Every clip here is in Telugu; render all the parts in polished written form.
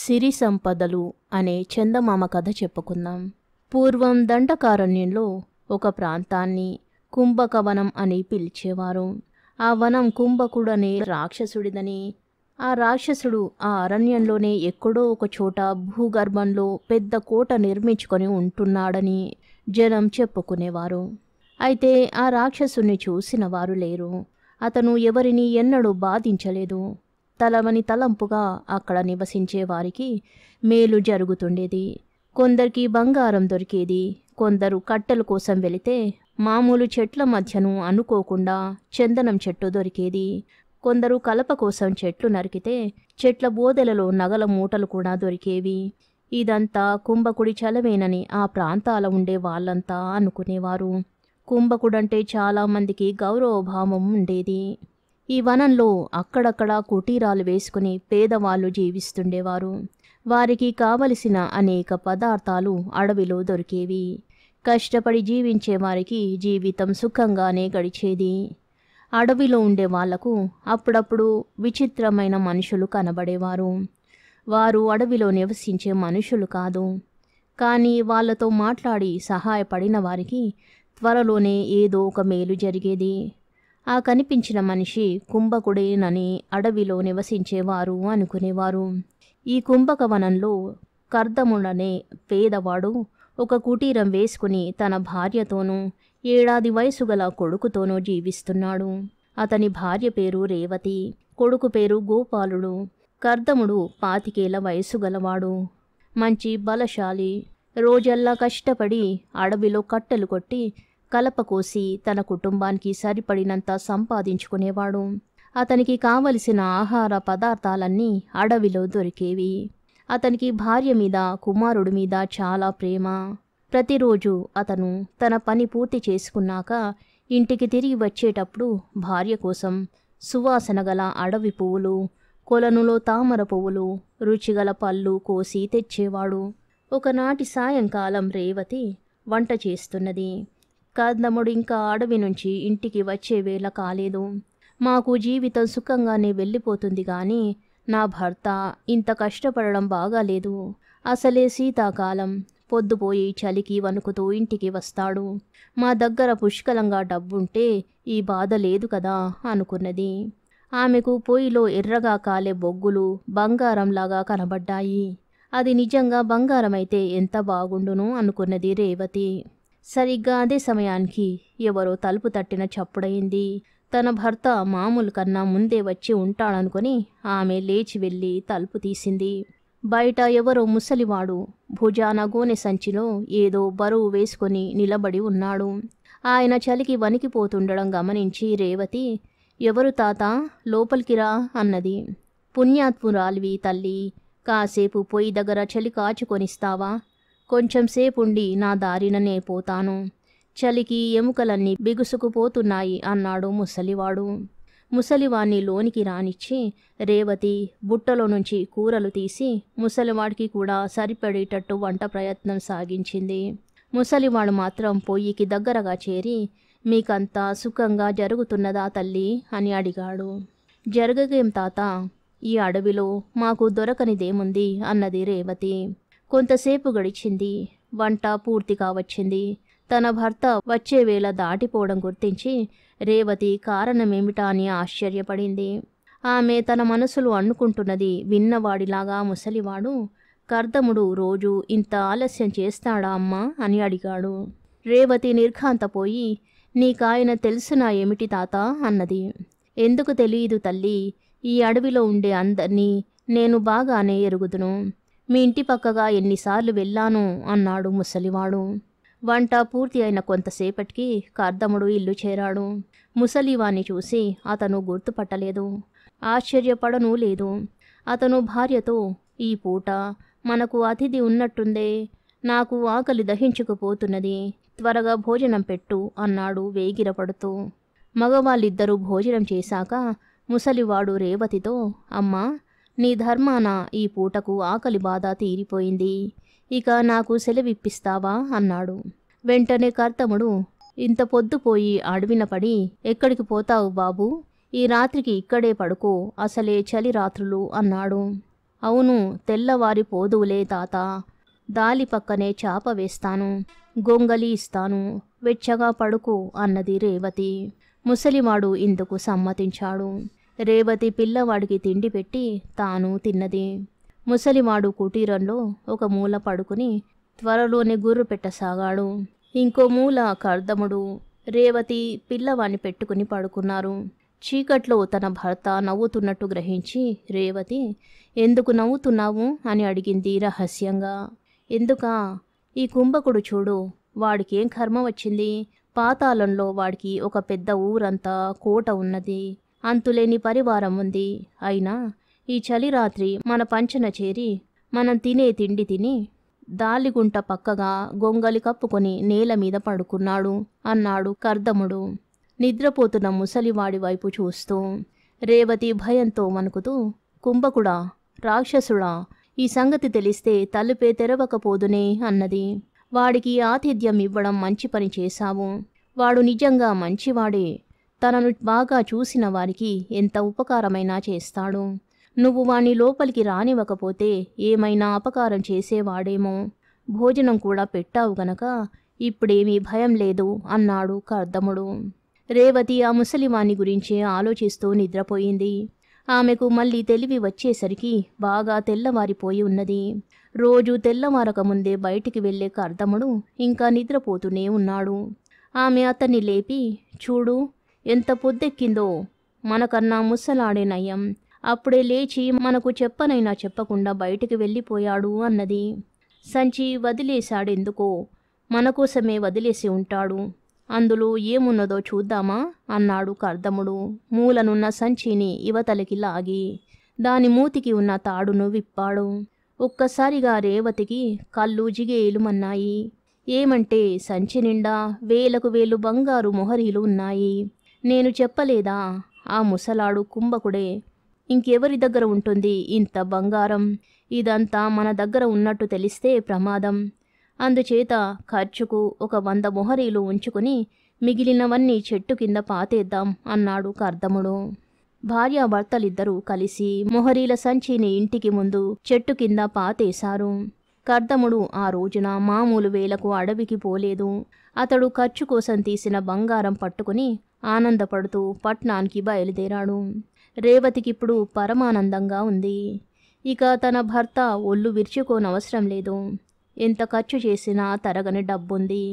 సిరి సంపదలు అనే చందమామ కథ చెప్పుకుందాం. పూర్వం దండకారణ్యంలో ఒక ప్రాంతాన్ని కుంభకవనం అని పిలిచేవారు. ఆ వనం కుంభకుడనే రాక్షసుడిదని, ఆ రాక్షసుడు ఆ అరణ్యంలోనే ఎక్కడో ఒక చోట భూగర్భంలో పెద్ద కోట నిర్మించుకొని ఉంటున్నాడని జనం చెప్పుకునేవారు. అయితే ఆ రాక్షసుని చూసిన వారు లేరు. అతను ఎవరిని ఎన్నడూ బాధించలేదు. తలవని తలంపుగా అక్కడ నివసించే వారికి మేలు జరుగుతుండేది. కొందరికి బంగారం దొరికేది. కొందరు కట్టెల కోసం వెళితే మామూలు చెట్ల మధ్యను అనుకోకుండా చందనం చెట్టు దొరికేది. కొందరు కలప కోసం చెట్లు నరికితే చెట్ల బోదెలలో నగల మూటలు కూడా దొరికేవి. ఇదంతా కుంభకుడి చలవేనని ఆ ప్రాంతాల ఉండే వాళ్ళంతా అనుకునేవారు. కుంభకుడంటే చాలామందికి గౌరవభావం ఉండేది. ఈ వనంలో అక్కడక్కడ కుటీరాలు వేసుకుని పేదవాళ్ళు జీవిస్తుండేవారు. వారికి కావలసిన అనేక పదార్థాలు అడవిలో దొరికేవి. కష్టపడి జీవించే వారికి జీవితం సుఖంగానే గడిచేది. అడవిలో ఉండే వాళ్లకు అప్పుడప్పుడు విచిత్రమైన మనుషులు కనబడేవారు. వారు అడవిలో నివసించే మనుషులు కాదు. కానీ వాళ్లతో మాట్లాడి సహాయపడిన వారికి త్వరలోనే ఏదో ఒక మేలు జరిగేది. ఆ కనిపించిన మనిషి కుంభకుడేనని అడవిలో నివసించేవారు అనుకునేవారు. ఈ కుంభకవనంలో కర్దముడనే పేదవాడు ఒక కుటీరం వేసుకుని తన భార్యతోనూ 7 ఏళ్ల వయసు గల కొడుకుతోనూ జీవిస్తున్నాడు. అతని భార్య పేరు రేవతి, కొడుకు పేరు గోపాలుడు. కర్దముడు 25 ఏళ్ల వయసు గలవాడు. మంచి బలశాలి. రోజల్లా కష్టపడి అడవిలో కట్టెలు కొట్టి కలప కోసి తన కుటుంబానికి సరిపడినంత సంపాదించుకునేవాడు. అతనికి కావలసిన ఆహార పదార్థాలన్నీ అడవిలో దొరికేవి. అతనికి భార్య మీద, కుమారుడి మీద చాలా ప్రేమ. ప్రతిరోజు అతను తన పని పూర్తి చేసుకున్నాక ఇంటికి తిరిగి వచ్చేటప్పుడు భార్య కోసం సువాసన గల అడవి పువ్వులు, కొలనులో తామర పువ్వులు, రుచిగల పళ్ళు కోసి తెచ్చేవాడు. ఒకనాటి సాయంకాలం రేవతి వంట చేస్తున్నది. కర్దముడు ఇంకా అడవి నుంచి ఇంటికి వచ్చే వేళ కాలేదు. మాకు జీవితం సుఖంగానే వెళ్ళిపోతుంది గాని నా భర్త ఇంత కష్టపడడం బాగాలేదు. అసలే శీతాకాలం. పొద్దుపోయి చలికి వణుకుతూ ఇంటికి వస్తాడు. మా దగ్గర పుష్కలంగా డబ్బుంటే ఈ బాధ లేదు కదా అనుకున్నది. ఆమెకు పొయ్యిలో ఎర్రగా కాలే బొగ్గులు బంగారంలాగా కనబడ్డాయి. అది నిజంగా బంగారమైతే ఎంత బాగుండును అనుకున్నది రేవతి. సరిగ్గా అదే సమయానికి ఎవరో తలుపు తట్టిన చప్పుడయింది. తన భర్త మామూలు కన్నా ముందే వచ్చి ఉంటాడనుకొని ఆమె లేచి వెళ్ళి తలుపు తీసింది. బయట ఎవరో ముసలివాడు భుజాన గోనె సంచిలో ఏదో బరువు వేసుకొని నిలబడి ఉన్నాడు. ఆయన చలికి వణికిపోతుండడం గమనించి రేవతి, ఎవరు తాత, లోపలికి రా అన్నది. పుణ్యాత్మురాలివి తల్లి, కాసేపు పొయ్యి దగ్గర చలి కాచుకొనిస్తావా? కొంచెం సేపుండి నా దారిననే పోతాను. చలికి ఎముకలన్నీ బిగుసుకుపోతున్నాయి అన్నాడు ముసలివాడు. ముసలివాణ్ణి లోనికి రానిచ్చి రేవతి బుట్టలో నుంచి కూరలు తీసి ముసలివాడికి కూడా సరిపడేటట్టు వంట ప్రయత్నం సాగించింది. ముసలివాడు మాత్రం పొయ్యికి దగ్గరగా చేరి, మీకంతా సుఖంగా జరుగుతున్నదా తల్లి అని అడిగాడు. జరగకేం తాత, ఈ అడవిలో మాకు దొరకనిదేముంది అన్నది రేవతి. కొంతసేపు గడిచింది. వంట పూర్తి కావచ్చింది. తన భర్త వచ్చే వేళ దాటిపోవడం గుర్తించి రేవతి కారణమేమిటా అని ఆశ్చర్యపడింది. ఆమె తన మనసులో అనుకుంటున్నది విన్నవాడిలాగా ముసలివాడు, కర్దముడు రోజు ఇంత ఆలస్యం చేస్తాడా అమ్మా అని అడిగాడు. రేవతి నిర్ఘాంతపోయి, నీకాయన తెలుసునా ఏమిటి తాత అన్నది. ఎందుకు తెలియదు తల్లి, ఈ అడవిలో ఉండే అందర్నీ నేను బాగానే ఎరుగుదును. మీ ఇంటి పక్కగా ఎన్నిసార్లు వెళ్ళాను అన్నాడు ముసలివాడు. వంట పూర్తి అయిన కొంతసేపటికి కర్దముడు ఇల్లు చేరాడు. ముసలివాణ్ణి చూసి అతను గుర్తుపట్టలేదు. ఆశ్చర్యపడనూ లేదు. అతను భార్యతో, ఈ పూట మనకు అతిథి ఉన్నట్టుందే, నాకు ఆకలి దహించుకుపోతున్నది, త్వరగా భోజనం పెట్టు అన్నాడు వేగిరపడుతూ. మగవాళ్ళిద్దరూ భోజనం చేశాక ముసలివాడు రేవతితో, అమ్మా, నీ ధర్మాన ఈ పూటకు ఆకలి బాధ తీరిపోయింది. ఇక నాకు సెలవిప్పిస్తావా అన్నాడు. వెంటనే కర్దముడు, ఇంత పొద్దుపోయి అడవిన పడి ఎక్కడికి పోతావు బాబూ? ఈ రాత్రికి ఇక్కడే పడుకో, అసలే చలి రాత్రులు అన్నాడు. అవును, తెల్లవారిపోదువులే తాత. దాలి పక్కనే చాప వేస్తాను, గొంగలి ఇస్తాను, వెచ్చగా పడుకో అన్నది రేవతి. ముసలివాడు ఇందుకు సమ్మతించాడు. రేవతి పిల్లవాడికి తిండి పెట్టి తాను తిన్నది. ముసలివాడు కుటీరంలో ఒక మూల పడుకుని త్వరలోనే గుర్రు పెట్టసాగాడు. ఇంకో మూల కర్దముడు, రేవతి పిల్లవాణ్ణి పెట్టుకుని పడుకున్నారు. చీకట్లో తన భర్త నవ్వుతున్నట్టు గ్రహించి రేవతి, ఎందుకు నవ్వుతున్నావు అని అడిగింది రహస్యంగా. ఎందుకా? ఈ కుంభకుడు చూడు, వాడికేం కర్మ వచ్చింది? పాతాళంలో వాడికి ఒక పెద్ద ఊరంతా కోట ఉన్నది, అంతులేని పరివారం ఉంది. అయినా ఈ చలిరాత్రి మన పంచన చేరి మనం తినే తిండి తిని దాలిగుంట పక్కగా గొంగలి కప్పుకొని నేల మీద పడుకున్నాడు అన్నాడు కర్దముడు నిద్రపోతున్న ముసలివాడి వైపు చూస్తూ. రేవతి భయంతో వణుకుతూ, కుంభకుడా, రాక్షసుడా, ఈ సంగతి తెలిస్తే తలుపే తెరవకపోదునే అన్నది. వాడికి ఆతిథ్యం ఇవ్వడం మంచి పని చేశావు. వాడు నిజంగా మంచివాడే. తనను బాగా చూసిన వారికి ఎంత ఉపకారమైనా చేస్తాడు. నువ్వు వాణ్ణి లోపలికి రానివ్వకపోతే ఏమైనా అపకారం చేసేవాడేమో. భోజనం కూడా పెట్టావు గనక ఇప్పుడేమీ భయం లేదు అన్నాడు కర్దముడు. రేవతి ఆ ముసలివాణ్ణి గురించే ఆలోచిస్తూ నిద్రపోయింది. ఆమెకు మళ్ళీ తెలివి వచ్చేసరికి బాగా తెల్లవారిపోయి ఉన్నది. రోజు తెల్లవారక ముందే బయటికి వెళ్లే కర్దముడు ఇంకా నిద్రపోతూనే ఉన్నాడు. ఆమె అతన్ని లేపి, చూడు ఎంత పొద్దెక్కిందో, మనకన్నా ముసలాడే నయం. అప్పుడే లేచి మనకు చెప్పనైనా చెప్పకుండా బయటికి వెళ్ళిపోయాడు అన్నది. సంచి వదిలేశాడెందుకో, మనకోసమే వదిలేసి ఉంటాడు. అందులో ఏమున్నదో చూద్దామా అన్నాడు కర్దముడు మూలనున్న సంచిని యువతలకి లాగి. దాని మూతికి ఉన్న తాడును విప్పాడు. ఒక్కసారిగా రేవతికి కళ్ళు జిగేలుమన్నాయి. ఏమంటే సంచి నిండా వేలకు వేలు బంగారు మొహరీలు ఉన్నాయి. నేను చెప్పలేదా, ఆ ముసలాడు కుంభకుడే. ఇంకెవరి దగ్గర ఉంటుంది ఇంత బంగారం? ఇదంతా మన దగ్గర ఉన్నట్టు తెలిస్తే ప్రమాదం. అందుచేత ఖర్చుకు ఒక 100 మొహరీలు ఉంచుకుని మిగిలినవన్నీ చెట్టు కింద పాతేద్దాం అన్నాడు కర్దముడు. భార్యాభర్తలిద్దరూ కలిసి మొహరీల సంచిని ఇంటికి ముందు చెట్టు కింద పాతేశారు. కర్దముడు ఆ రోజున మామూలు వేలకు అడవికి పోలేదు. అతడు ఖర్చు కోసం తీసిన బంగారం పట్టుకుని ఆనందపడుతూ పట్నానికి బయలుదేరాడు. రేవతికిప్పుడు పరమానందంగా ఉంది. ఇక తన భర్త ఒళ్ళు విరుచుకోనవసరం లేదు. ఎంత ఖర్చు చేసినా తరగని డబ్బుంది.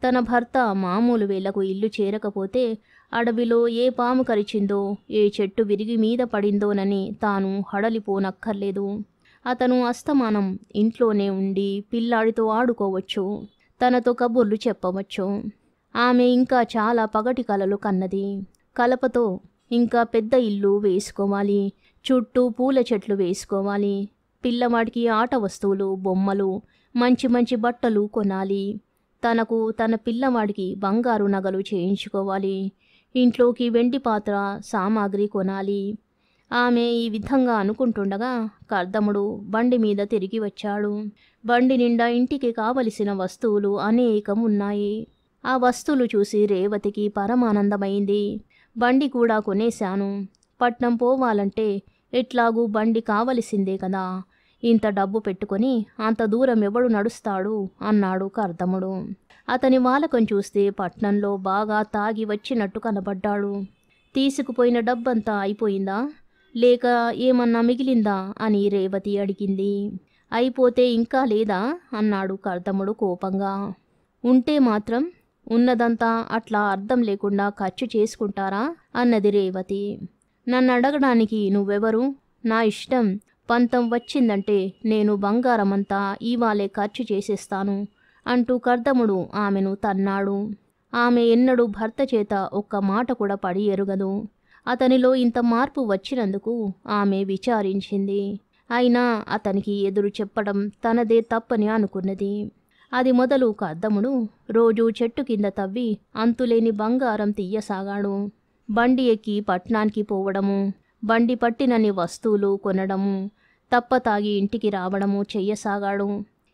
తన భర్త మామూలు వేళకు ఇల్లు చేరకపోతే అడవిలో ఏ పాము కరిచిందో, ఏ చెట్టు విరిగి మీద పడిందోనని తాను హడలిపోనక్కర్లేదు. అతను అస్తమానం ఇంట్లోనే ఉండి పిల్లాడితో ఆడుకోవచ్చు, తనతో కబుర్లు చెప్పవచ్చు. ఆమె ఇంకా చాలా పగటి కలలు కన్నది. కలపతో ఇంకా పెద్ద ఇల్లు వేసుకోవాలి, చుట్టూ పూల చెట్లు వేసుకోవాలి, పిల్లవాడికి ఆట వస్తువులు, బొమ్మలు, మంచి మంచి బట్టలు కొనాలి, తనకు తన పిల్లవాడికి బంగారు నగలు చేయించుకోవాలి, ఇంట్లోకి వెండి పాత్ర సామాగ్రి కొనాలి. ఆమె ఈ విధంగా అనుకుంటుండగా కర్దముడు బండి మీద తిరిగి వచ్చాడు. బండి నిండా ఇంటికి కావలసిన వస్తువులు అనేకం ఉన్నాయి. ఆ వస్తువులు చూసి రేవతికి పరమానందమైంది. బండి కూడా కొనేశాను. పట్నం పోవాలంటే ఎట్లాగూ బండి కావలసిందే కదా. ఇంత డబ్బు పెట్టుకొని అంత దూరం ఎవడు నడుస్తాడు అన్నాడు కర్దముడు. అతని వాలకం చూస్తే పట్నంలో బాగా తాగి వచ్చినట్టు కనబడ్డాడు. తీసుకుపోయిన డబ్బంతా అయిపోయిందా, లేక ఏమన్నా మిగిలిందా అని రేవతి అడిగింది. అయిపోతే ఇంకా లేదా అన్నాడు కర్దముడు కోపంగా. ఉంటే మాత్రం ఉన్నదంతా అట్లా అర్థం లేకుండా ఖర్చు చేసుకుంటారా అన్నది రేవతి. నన్ను అడగడానికి నువ్వెవరు? నా ఇష్టం. పంతం వచ్చిందంటే నేను బంగారమంతా ఇవాళే ఖర్చు చేసేస్తాను అంటూ కర్దముడు ఆమెను తన్నాడు. ఆమె ఎన్నడూ భర్త చేత ఒక్క మాట కూడా పడి ఎరుగదు. అతనిలో ఇంత మార్పు వచ్చినందుకు ఆమె విచారించింది. అయినా అతనికి ఎదురు చెప్పడం తనదే తప్పని అనుకున్నది. అది మొదలు కర్దముడు రోజూ చెట్టు కింద తవ్వి అంతులేని బంగారం తీయసాగాడు. బండి ఎక్కి పట్నానికి పోవడము, బండి పట్టినన్ని వస్తువులు కొనడము, తప్పతాగి ఇంటికి రావడము చెయ్యసాగాడు.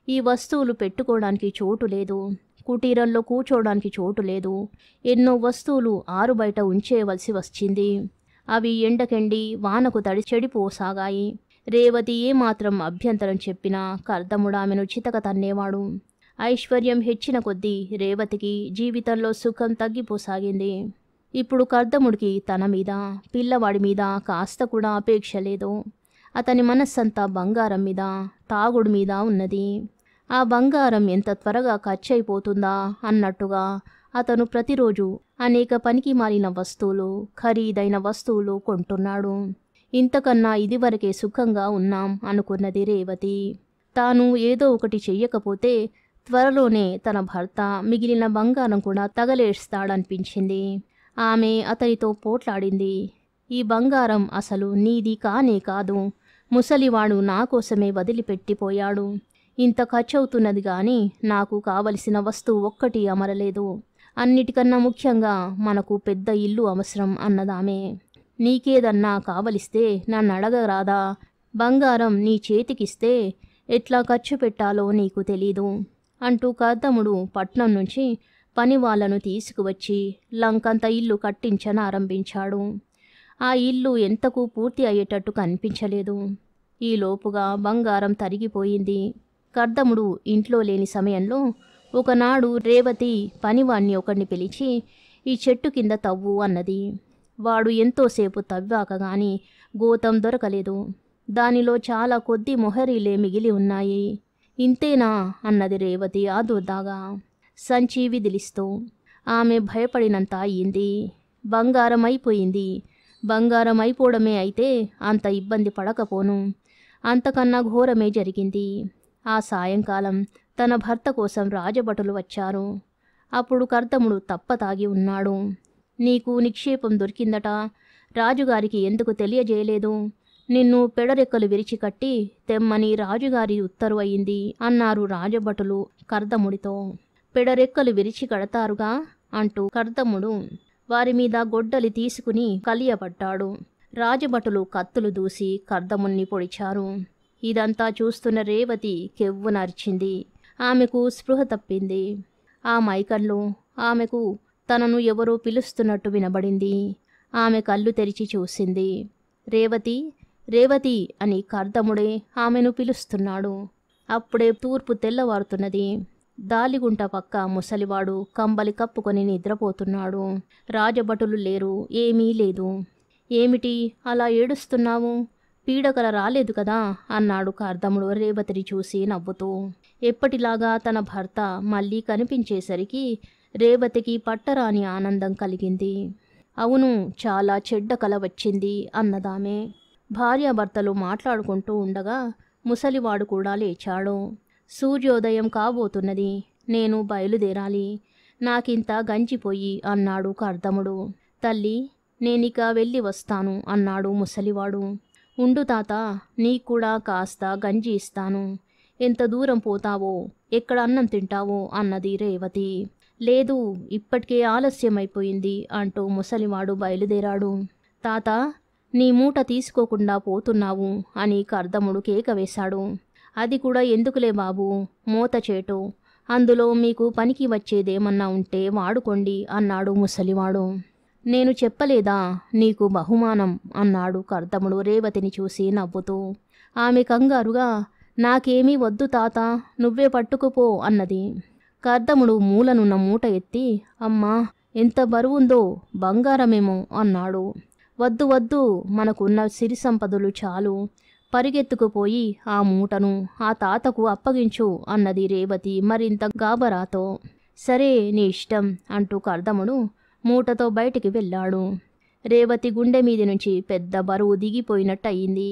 ఈ వస్తువులు పెట్టుకోవడానికి చోటు లేదు, కుటీరంలో కూర్చోవడానికి చోటు లేదు. ఎన్నో వస్తువులు ఆరు బయట ఉంచేయవలసి వచ్చింది. అవి ఎండకెండి వానకు తడి చెడిపోసాగాయి. రేవతి ఏమాత్రం అభ్యంతరం చెప్పినా కర్దముడు ఆమెను చితక తన్నేవాడు. ఐశ్వర్యం హెచ్చిన కొద్దీ రేవతికి జీవితంలో సుఖం తగ్గిపోసాగింది. ఇప్పుడు కర్దముడికి తన మీద, పిల్లవాడి మీద కాస్త కూడా అపేక్ష లేదు. అతని మనస్సంతా బంగారం మీద, తాగుడు మీద ఉన్నది. ఆ బంగారం ఎంత త్వరగా ఖర్చయిపోతుందా అన్నట్టుగా అతను ప్రతిరోజు అనేక పనికి మాలిన వస్తువులు, ఖరీదైన వస్తువులు కొంటున్నాడు. ఇంతకన్నా ఇదివరకే సుఖంగా ఉన్నాం అనుకున్నది రేవతి. తాను ఏదో ఒకటి చెయ్యకపోతే త్వరలోనే తన భర్త మిగిలిన బంగారం కూడా తగలేస్తాడనిపించింది. ఆమె అతనితో పోట్లాడింది. ఈ బంగారం అసలు నీది కానే కాదు. ముసలివాడు నా కోసమే వదిలిపెట్టిపోయాడు. ఇంత ఖర్చవుతున్నది గాని నాకు కావలసిన వస్తువు ఒక్కటి అమరలేదు. అన్నిటికన్నా ముఖ్యంగా మనకు పెద్ద ఇల్లు అవసరం అన్నదామె. నీకేదన్నా కావలిస్తే నన్ను అడగరాదా? బంగారం నీ చేతికిస్తే ఎట్లా ఖర్చు పెట్టాలో నీకు తెలీదు అంటూ కర్దముడు పట్నం నుంచి పని వాళ్ళను తీసుకువచ్చి లంకంత ఇల్లు కట్టించనారంభించాడు. ఆ ఇల్లు ఎంతకు పూర్తి అయ్యేటట్టు కనిపించలేదు. ఈలోపుగా బంగారం తరిగిపోయింది. కర్దముడు ఇంట్లో లేని సమయంలో ఒకనాడు రేవతి పనివాణ్ణి ఒకడిని పిలిచి ఈ చెట్టు కింద తవ్వు అన్నది. వాడు ఎంతోసేపు తవ్వాక గాని గోతం దొరకలేదు. దానిలో చాలా కొద్ది మొహరీలే మిగిలి ఉన్నాయి. ఇంతేనా అన్నది రేవతి ఆదుర్దాగా, సంచి విదిలిస్తూ. ఆమె భయపడినంత అయింది. బంగారం అయిపోయింది. బంగారం అయిపోవడమే అయితే అంత ఇబ్బంది పడకపోను. అంతకన్నా ఘోరమే జరిగింది. ఆ సాయంకాలం తన భర్త కోసం రాజభటులు వచ్చారు. అప్పుడు కర్దముడు తప్పతాగి ఉన్నాడు. నీకు నిక్షేపం దొరికిందట, రాజుగారికి ఎందుకు తెలియజేయలేదు? నిన్ను పెడరెక్కలు విరిచి కట్టి తెమ్మని రాజుగారి ఉత్తర్వు అయింది అన్నారు రాజభటులు కర్దముడితో. పెడరెక్కలు విరిచి కడతారుగా అంటూ కర్దముడు వారి మీద గొడ్డలి తీసుకుని కలియపడ్డాడు. రాజభటులు కత్తులు దూసి కర్దముణ్ణి పొడిచారు. ఇదంతా చూస్తున్న రేవతి కెవ్వునర్చింది. ఆమెకు స్పృహ తప్పింది. ఆ మైకంలో ఆమెకు తనను ఎవరో పిలుస్తున్నట్టు వినబడింది. ఆమె కళ్ళు తెరిచి చూసింది. రేవతి, రేవతి అని కర్దముడే ఆమెను పిలుస్తున్నాడు. అప్పుడే తూర్పు తెల్లవారుతున్నది. దాలిగుంట పక్క ముసలివాడు కంబలి కప్పుకొని నిద్రపోతున్నాడు. రాజభటులు లేరు, ఏమీ లేదు. ఏమిటి అలా ఏడుస్తున్నావు? పీడకల రాలేదు కదా అన్నాడు కర్దముడు రేవతిని చూసి నవ్వుతూ. ఎప్పటిలాగా తన భర్త మళ్ళీ కనిపించేసరికి రేవతికి పట్టరాని ఆనందం కలిగింది. అవును, చాలా చెడ్డ కల వచ్చింది అన్నదామె. భార్యాభర్తలు మాట్లాడుకుంటూ ఉండగా ముసలివాడు కూడా లేచాడు. సూర్యోదయం కాబోతున్నది, నేను బయలుదేరాలి, నాకింత గంజిపోయి అన్నాడు కర్దముడు. తల్లి, నేనిక వెళ్ళి వస్తాను అన్నాడు ముసలివాడు. ఉండు తాత, నీకూడా కాస్త గంజి ఇస్తాను. ఎంత దూరం పోతావో, ఎక్కడ అన్నం తింటావో అన్నది రేవతి. లేదు, ఇప్పటికే ఆలస్యమైపోయింది అంటూ ముసలివాడు బయలుదేరాడు. తాత, నీ మూట తీసుకోకుండా పోతున్నావు అని కర్దముడు కేక వేశాడు. అది కూడా ఎందుకులే బాబు, మూత చేటు, అందులో మీకు పనికి వచ్చేదేమన్నా ఉంటే వాడుకోండి అన్నాడు ముసలివాడు. నేను చెప్పలేదా నీకు బహుమానం అన్నాడు కర్దముడు రేవతిని చూసి నవ్వుతూ. ఆమె కంగారుగా, నాకేమీ వద్దు తాత, నువ్వే పట్టుకుపో అన్నది. కర్దముడు మూలనున్న మూట ఎత్తి, అమ్మా ఎంత బరువుందో, బంగారమేమో అన్నాడు. వద్దు వద్దు, మనకున్న సిరి సంపదలు చాలు, పరిగెత్తుకుపోయి ఆ మూటను ఆ తాతకు అప్పగించు అన్నది రేవతి మరింత గాబరాతో. సరే, నీ ఇష్టం అంటూ కర్దముడు మూటతో బయటికి వెళ్ళాడు. రేవతి గుండె మీది నుంచి పెద్ద బరువు దిగిపోయినట్టయింది.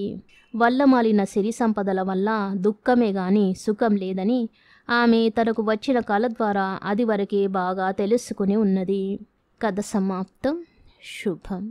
వల్లమాలిన సిరి సంపదల వల్ల దుఃఖమే గాని సుఖం లేదని ఆమె తనకు వచ్చిన కల ద్వారా అది వరకే బాగా తెలుసుకుని ఉన్నది. కథ సమాప్తం. శుభం.